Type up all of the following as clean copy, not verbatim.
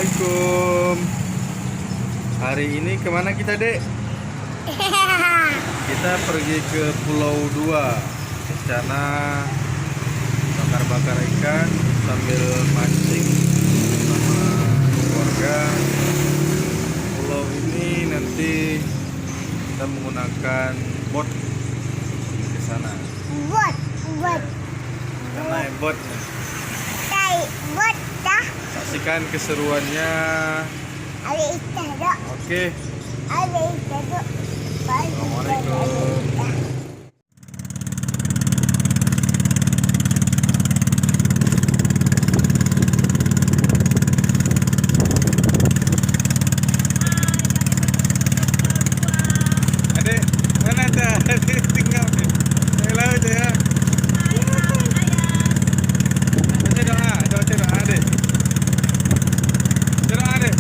Assalamualaikum. Hari ini kemana kita, Dek? Kita pergi ke Pulau Dua. Rencana bakar-bakar ikan sambil mancing sama keluarga. Pulau ini nanti kita menggunakan bot ke sana. Bot. Kita naik bot. Bot dah. Saksikan keseruannya. Ada ikan dok. Oke. Ada ikan dok. Assalamualaikum. Adik, mana dah? Adik tinggal nih. Naik laut ya. Baca doa, baca doa, Adik. Baca doa, Adik.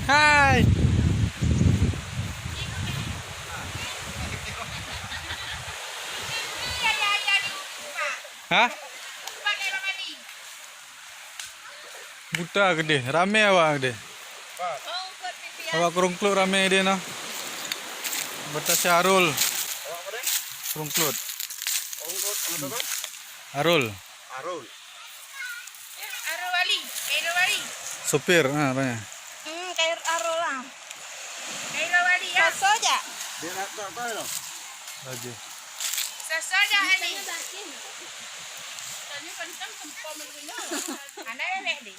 Hai. Hah? Buta gede, rame awak gede. Awak kerungklut rame dia no. Betas Arul. Kerungklut. Arul. Arul. Wali. Sopir, tanya. Kayak Arul lah. Kayak Wali ya. Saja. Dia nak apa no? Lagi. Saja ini. Tadi pencang sempom begini. Anak nenek deh.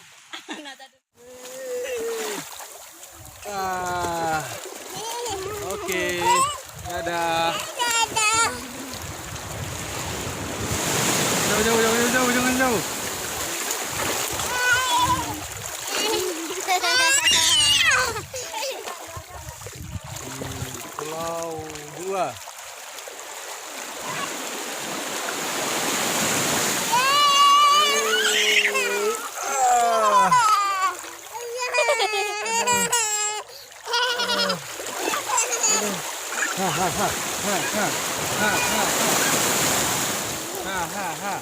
Okey. Dadah. Jauh, jangan jauh. Pulau 2. Ha.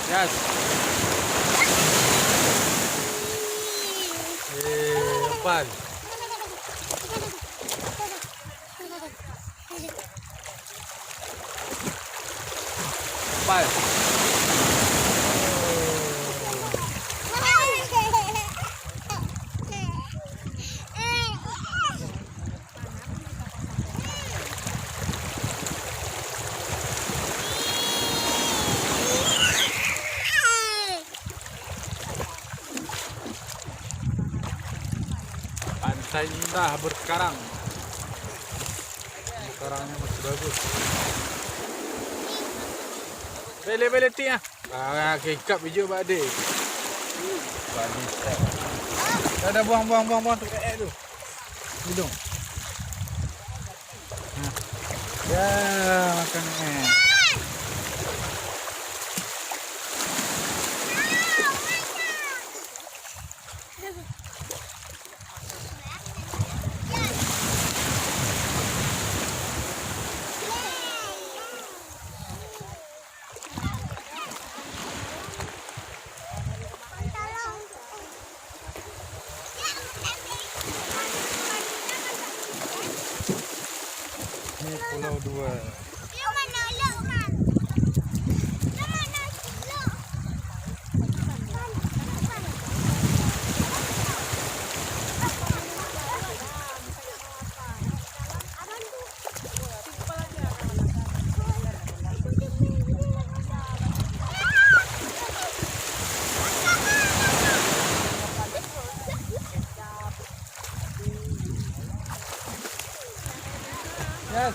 Yes. Depan. Depan. Pantai indah berkarang. Karangnya masih bagus. Bele ti ah. Kekap hijau bade. Badi. Dah buang tu tu. Hidung. Ya, makan Ini Pulau 2. Yes.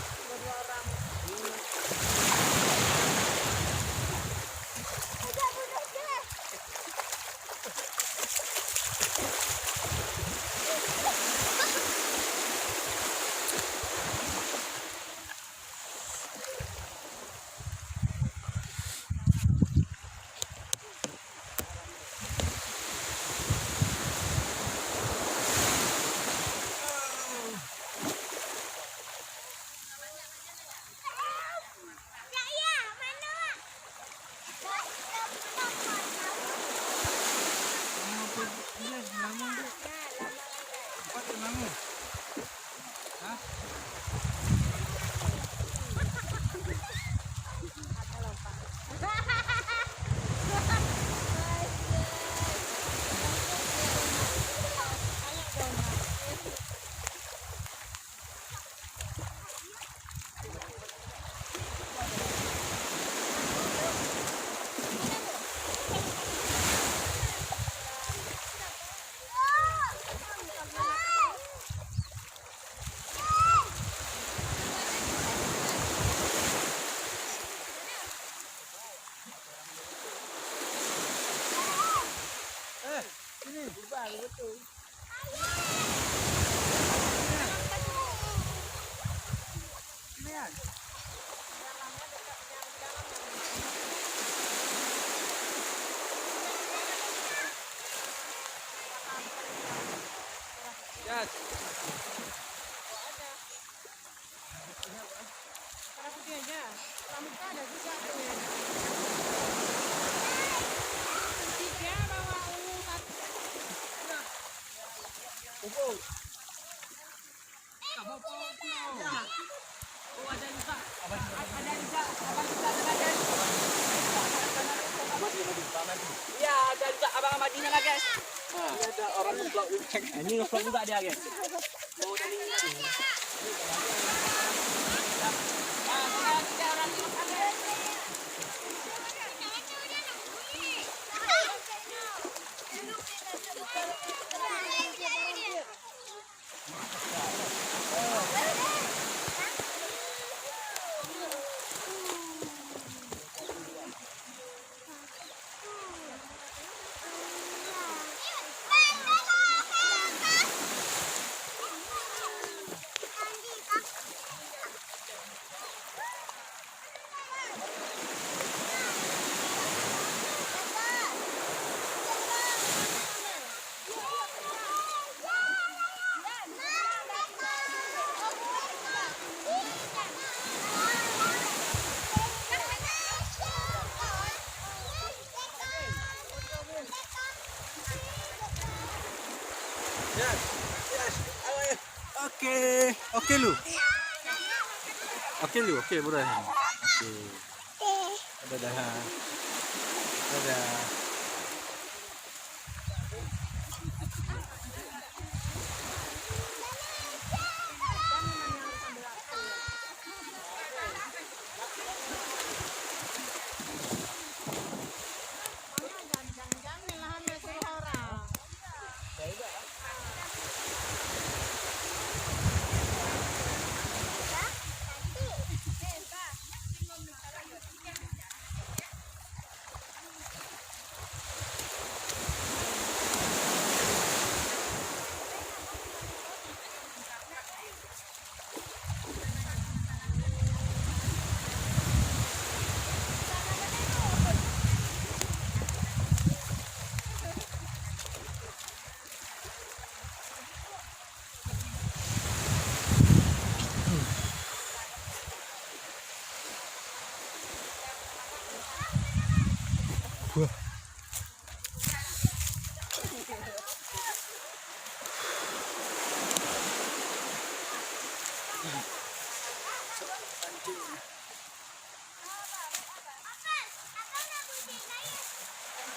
Ya, ada juga abang Madinah lah guys. Ini ada orang nge-vlog juga. Ini nge-vlog juga dia guys. Oh, dari ini. Yes. Yes. Okey. Okey lu. Okey lu. Okey boleh. Okey. Dadah. Dadah.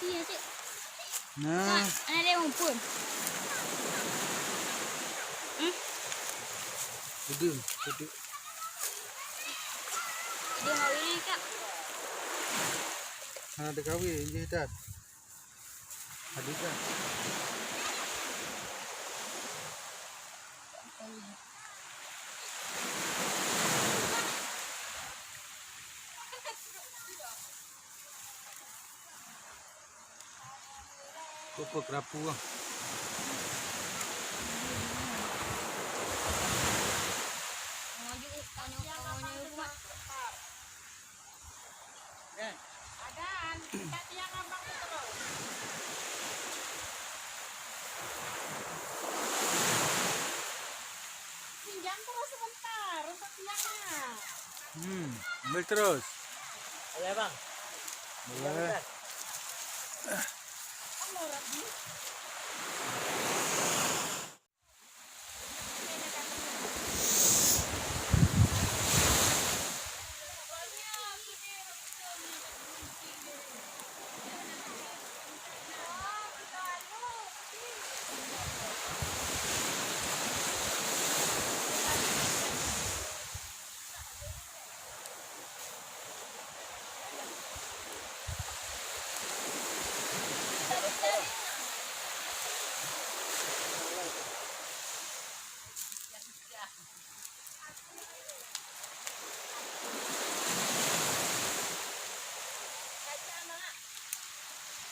Iya, Cik. Nah, Ada yang pun. duduk, duduk. Dia mau ini, Kak. Ada kahwin je dah. Ada dah. Kopo kerapu ah. Pinjam terus sebentar untuk tiangnya. Ambil terus. Boleh bang. Boleh.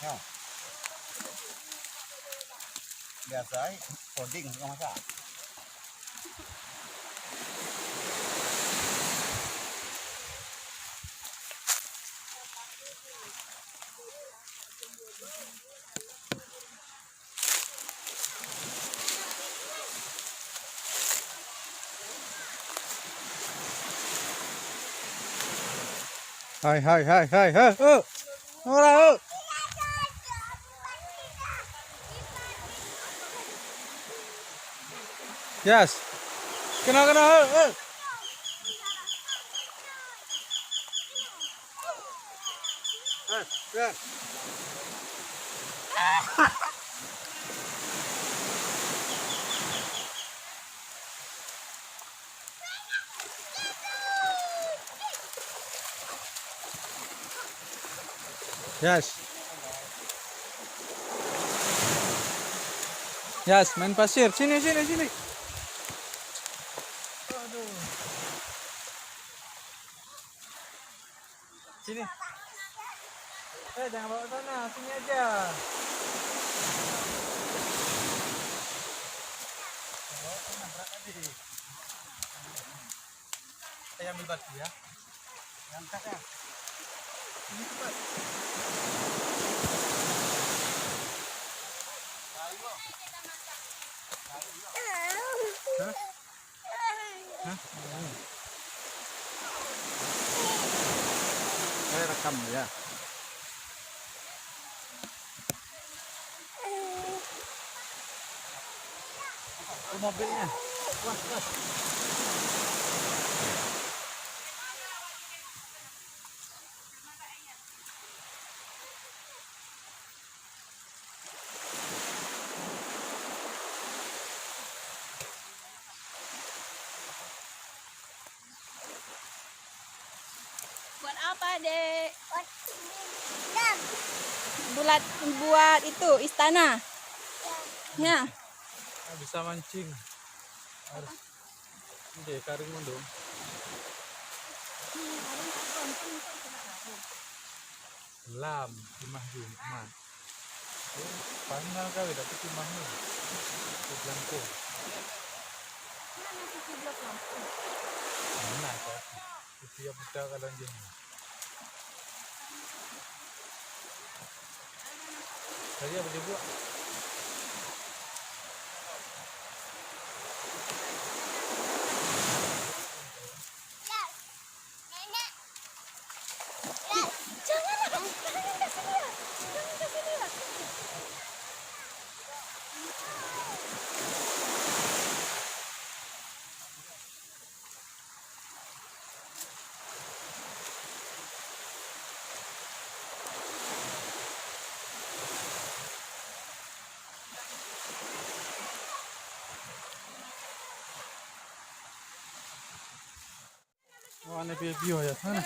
Ha. Biasa coding kau masak. Hai hai hai hai hai. Oh. Ora. Oh. Yes. Kena. Ya. Yes. Yes, main pasir. Sini. Sini. Jangan bawa sana, sini aja. Bawa sana, berat tadi. Saya ambil batu ya. Angkat ya. Sini cepat. Hah? Saya rekam ya. Mobilnya. Wah. Buat apa, Dek? Buat itu istana. Ya. Bisa mancing. Harus. Ini karing dong. Lam, timah Jumat. Panjang kali tapi timahnya. Belangko. Mana kau? Setiap kita kadang jenis. Tadi apa dia buat? Oh, ada video ya sana.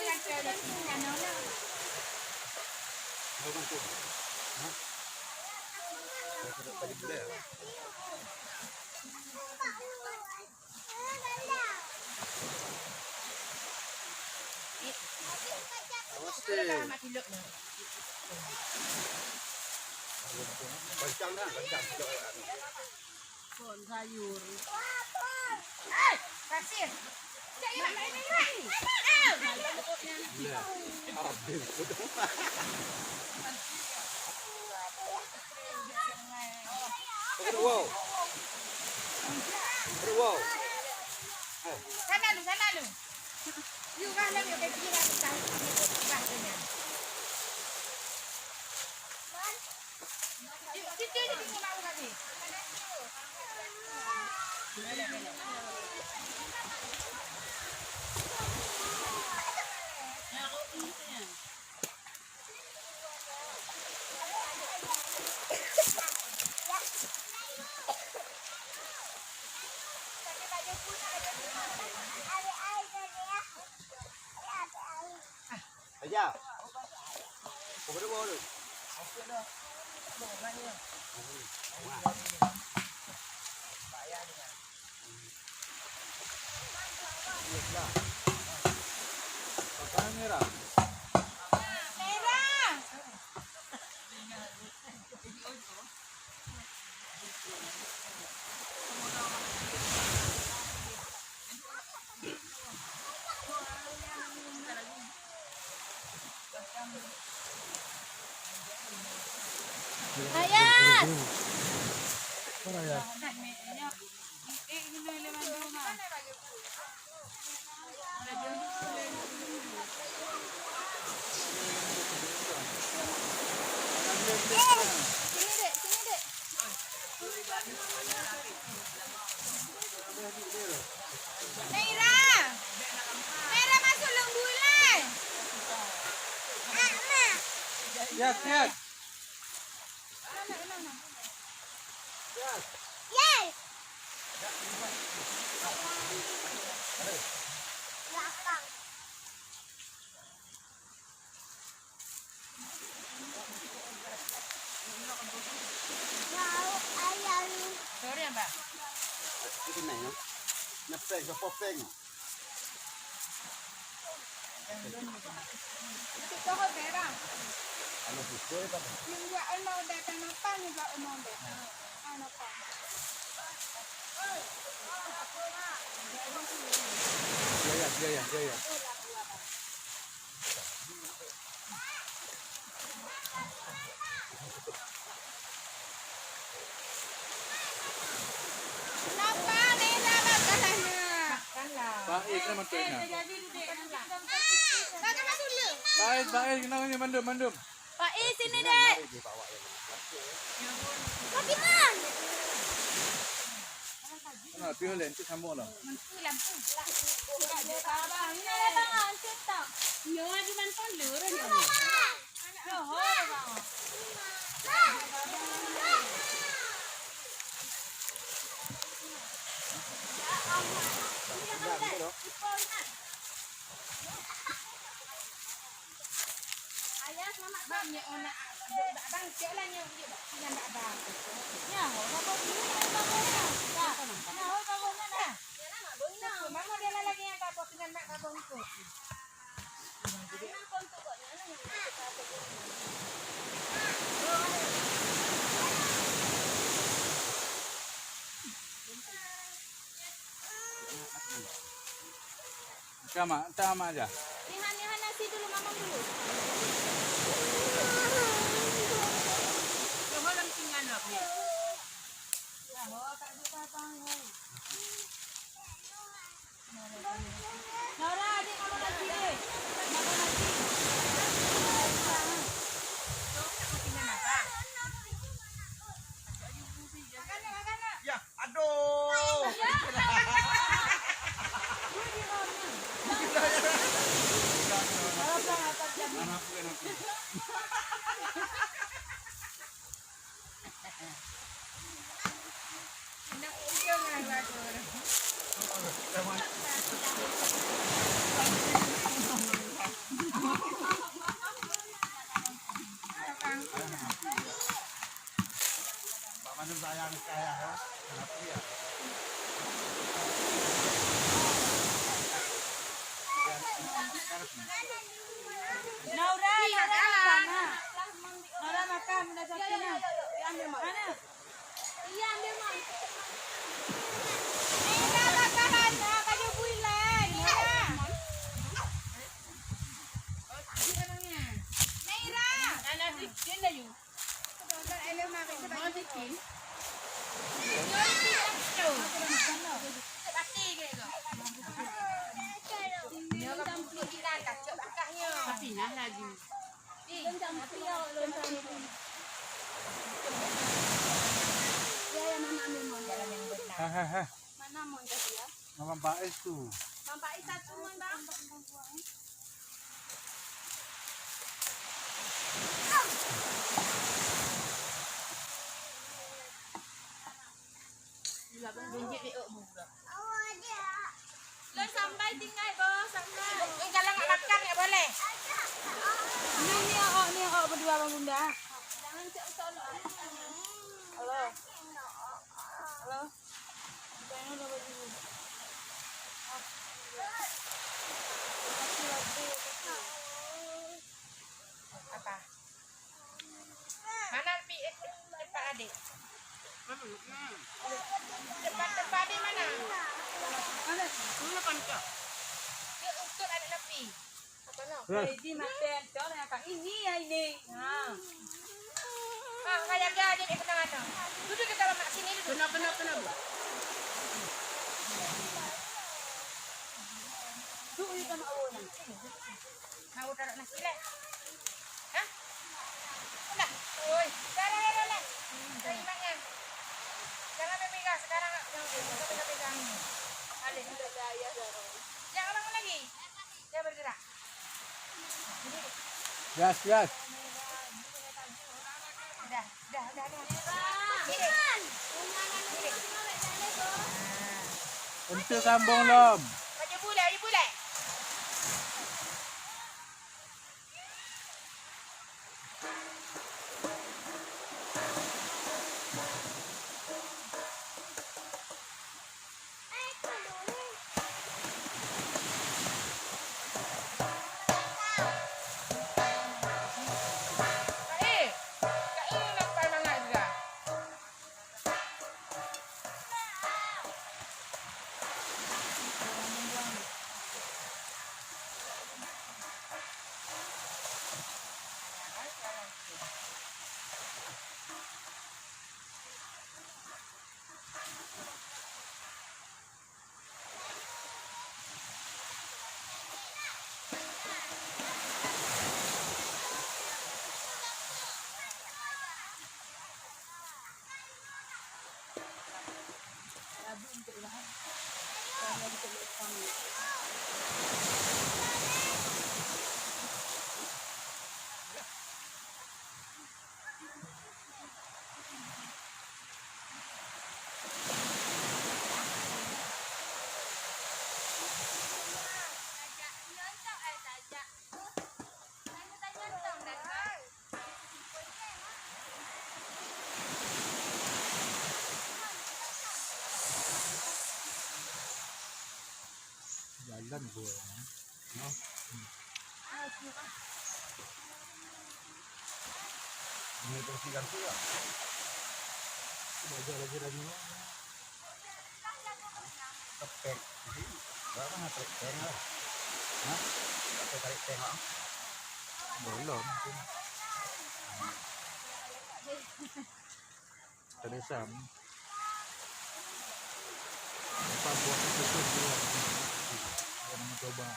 Kencang dah, kencang. Pohon sayur. Pasir. Wow. Sana lu. You kan lang yung kaya kita bahasanya. Cici ni mau lagi. Aja. Kau berdua dulu. Kamera. Merah. Ayat. Mana ya? Sini dek. Yes, yes. Yes. Belakang. Mau ayam. Sorry ya, Mbak. Cái này nó phèn cho phô phèn. Ito ko, Vera. Ano po ko ba? Yung ano, data na pa, yung ano, data. Ano pa? Jaya. Kenapa? Nena, makanannya. Makanlah. Baik naman to na. Makan dulu. Baik, kenapa mandum. Pak I sini dek. Tapi man. Ano, piholen tu sambung lah. Lampu. Ini ada bang, cetak. Nyo lagi man pon lur ni. Ayah selamat Bang, ni ona. Bang, cek lah ni. Yang tak bang. Ya, apa ini apa ini? Ya, apa ini? Mama dia lah lagi yang tak buat dengan mak abang ikut. Tama aja. Lihat nasi dulu, mamang dulu. Yung walang tinganap niya. Nora, adik kamu nasi deh. Ya, aduh. Anak gue nanti. Nak ujung lah baru. Pak Mandum sayang kaya ya. Kenapa ya? Nora, sana. Nora makan, udah satunya. Ambil mana? Iya, ambil mak. Nina, makanan na. Kayo bulan. Nina. Naira! Anak dikin na yun. Alam namin sa mga dikin. Tapi nah lagi. Lencang piau, lencang. Ya, ya mama ambil mon. Jalan yang benar. Hahaha. Mana mon tadi ya? Mama Baes tu. Mampak I satu mon bang. Lon sampai tinggal bos, sampai. Kalau nggak makan nggak boleh. Ni oh berdua bang bunda. Jangan cek solo. Halo. Halo. Jangan udah berdua. Apa? Mana Pak adik? Depan di mana? Mana? Mana pancak? Dia ukur adik Nafi. Apa nak? Jadi makan cor yang kak ini ya ini. Ha. Ah, kayak dia adik ikut mana? Duduk kita mak sini duduk. Benar. Tu itu sama awak. Mau taruh nasi leh. Hah? Udah. Oi, dah. Terimanya. Jangan pegang sekarang. Jangan pegang. Alih. Jangan bangun lagi. Dia bergerak. Yes. Dah. Untuk sambung lom. Baju bulat. Kak I nampak mangat juga. Jalan gua. No. Ini terus ganti ya. Belajar lagi. Tepek. Berapa nak tarik tengah? Hah? Tarik tengah. Belum. Teresam. Apa buat itu dia? Yang mencoba.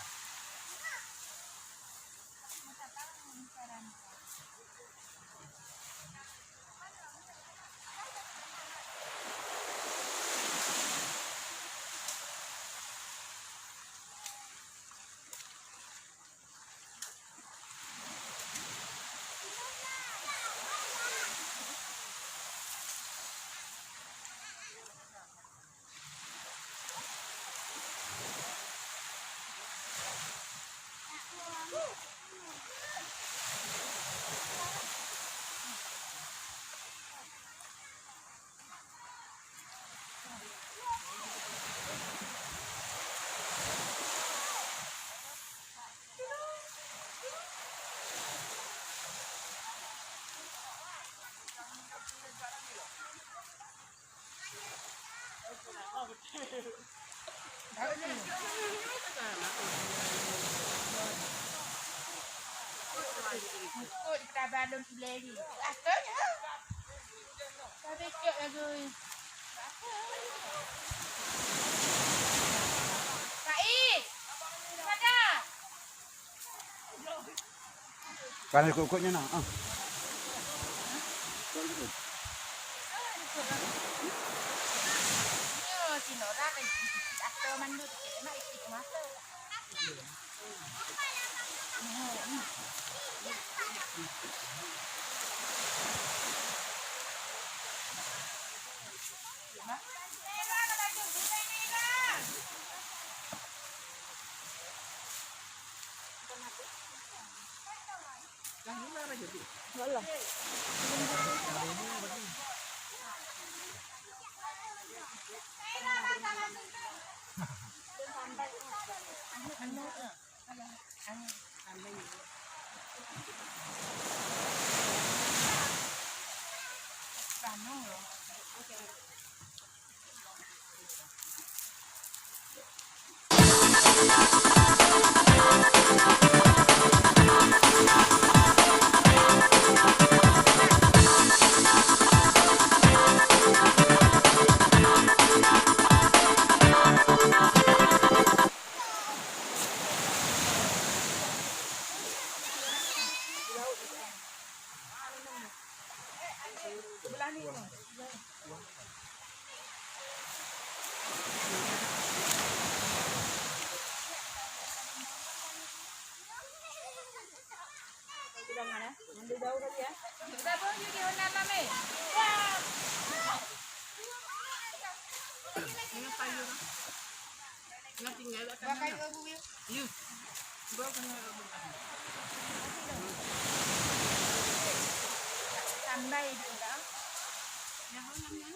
Ikut kita balon ileri. Asalnya. Tapi kek lagi. Kak I. Mana? Kan ikut-ikutnya nak. Yo, si Nora kan atau mandu nak ikut masa. mana? Ambil jauh kali ya. Kita pun jadi warna mami. Ini kayu. Nggak tinggal Pakai ibu ibu. Iya. Gua kena Tambah juga. yang namanya.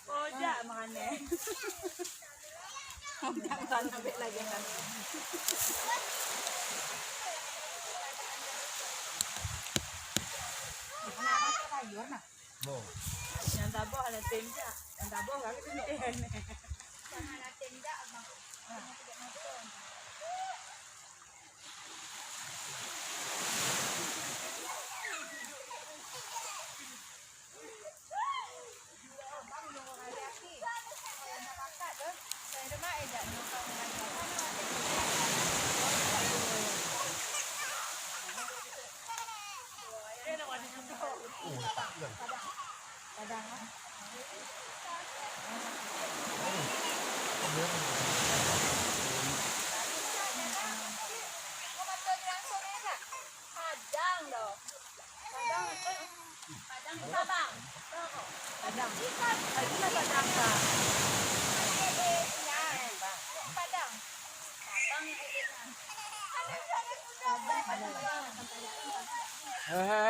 Ojak makanya. Ojak sana ambil lagi kan. Yang tabok ada tenda. Yang tabok kali tu ni. Sama ada tenda abang.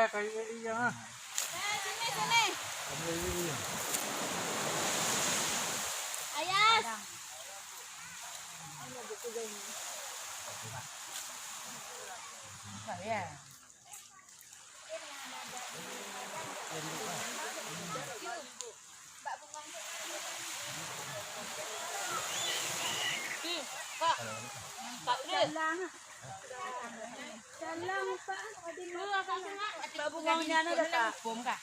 Kayu ini jangan. Sini. Kayu ini. Ayas. Ya. Dalam Pak. Pak bungongnya ada tak? Bom kah?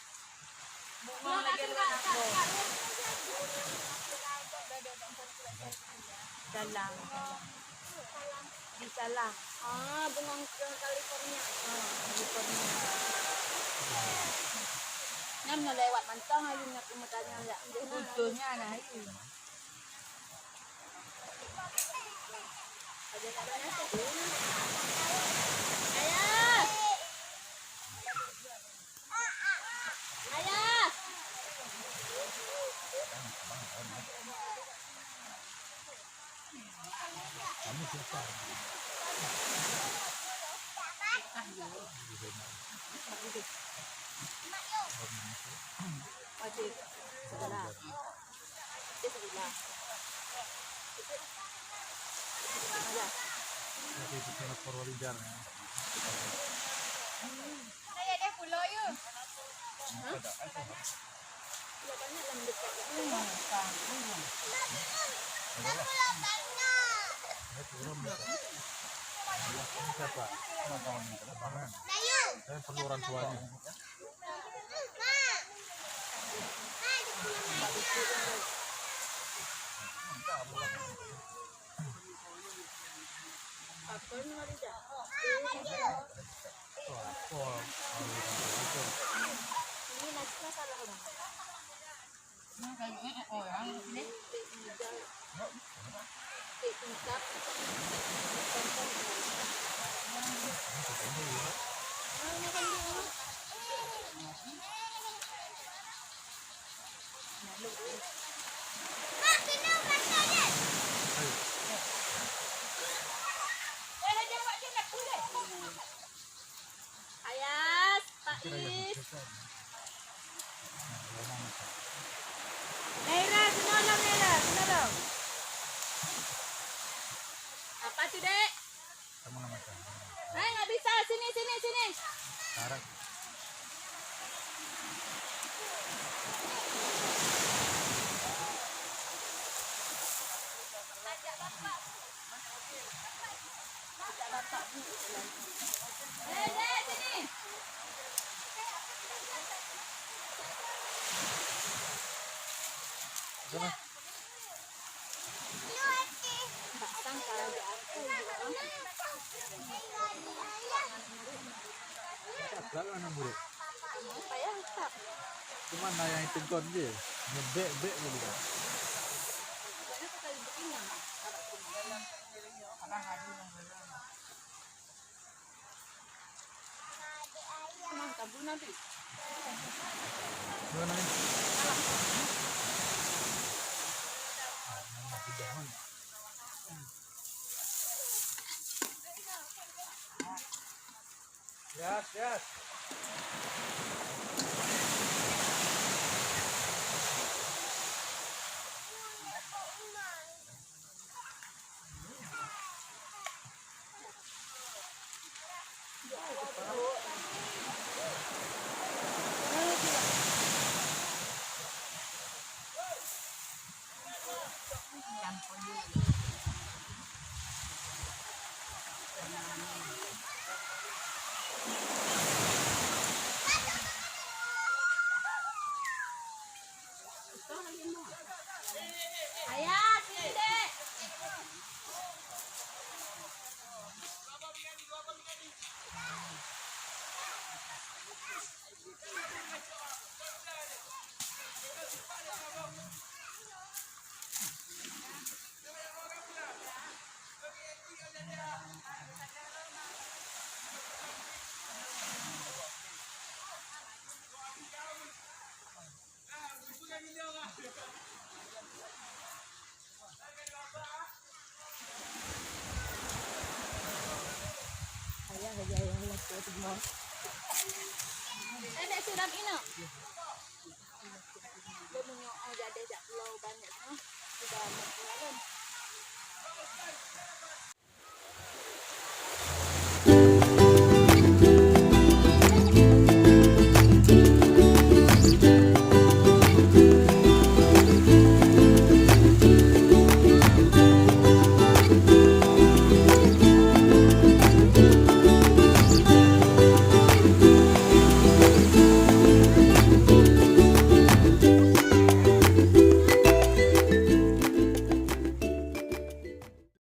Bungong lagi ada aku. Dalam. Di salah. Ah, bengong California. California. Nyam lewat mantang ayu nak mutanya ya. Ujungnya nah itu. Ayas. Ayas. Wajib. Sebelah. Sebelah. Nanti di sana Purwalijar. Saya deh pulau yuk. Siapa? Kawan kawan. Saya perlu orang tuanya. Ini nasinya salah orang. Orang ini. Ayas, Pak Kira yang Is. susah. sini. Sekarang. Dek, sini. Sana. Agak kan murid. Cuma nah yang itu kon je. Ngebek-bek dulu. Gimana nih? Yes. Ayah, sini dek. Dek siram ini. Dia menyoal jadi tak perlu banyak noh. Sudah makan.